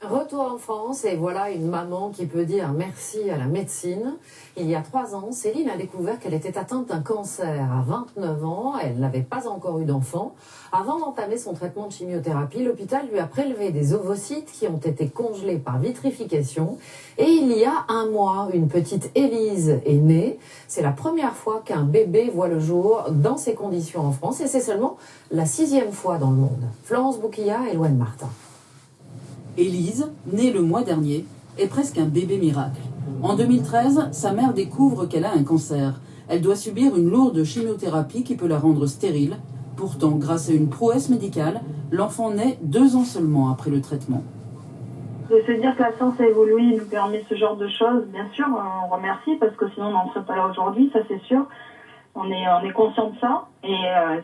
Retour en France et voilà une maman qui peut dire merci à la médecine. Il y a 3 ans, Céline a découvert qu'elle était atteinte d'un cancer. À 29 ans, elle n'avait pas encore eu d'enfant. Avant d'entamer son traitement de chimiothérapie, l'hôpital lui a prélevé des ovocytes qui ont été congelés par vitrification. Et il y a 1 mois, une petite Élise est née. C'est la première fois qu'un bébé voit le jour dans ces conditions en France et c'est seulement la 6e fois dans le monde. Florence Bouquilla et Loane Martin. Élise, née le mois dernier, est presque un bébé miracle. En 2013, sa mère découvre qu'elle a un cancer. Elle doit subir une lourde chimiothérapie qui peut la rendre stérile. Pourtant, grâce à une prouesse médicale, l'enfant naît 2 ans seulement après le traitement. De se dire que la science a évolué et nous permet ce genre de choses, bien sûr, on remercie parce que sinon on n'en serait pas là aujourd'hui, ça c'est sûr. On est conscient de ça et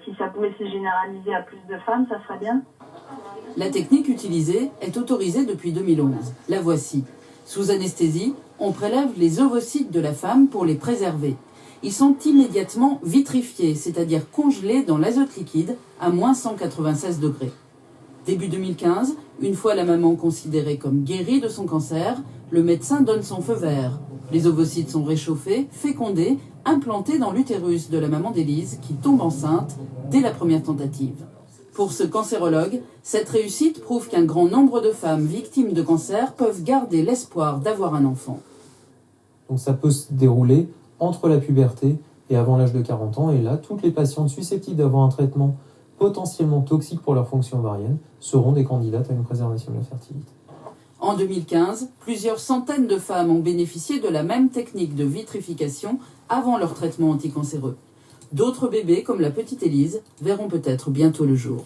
si ça pouvait se généraliser à plus de femmes, ça serait bien. La technique utilisée est autorisée depuis 2011. La voici. Sous anesthésie, on prélève les ovocytes de la femme pour les préserver. Ils sont immédiatement vitrifiés, c'est-à-dire congelés dans l'azote liquide à moins 196 degrés. Début 2015, une fois la maman considérée comme guérie de son cancer, le médecin donne son feu vert. Les ovocytes sont réchauffés, fécondés, implantés dans l'utérus de la maman d'Élise qui tombe enceinte dès la première tentative. Pour ce cancérologue, cette réussite prouve qu'un grand nombre de femmes victimes de cancer peuvent garder l'espoir d'avoir un enfant. Donc ça peut se dérouler entre la puberté et avant l'âge de 40 ans. Et là, toutes les patientes susceptibles d'avoir un traitement potentiellement toxique pour leur fonction ovarienne seront des candidates à une préservation de la fertilité. En 2015, plusieurs centaines de femmes ont bénéficié de la même technique de vitrification avant leur traitement anticancéreux. D'autres bébés, comme la petite Élise, verront peut-être bientôt le jour.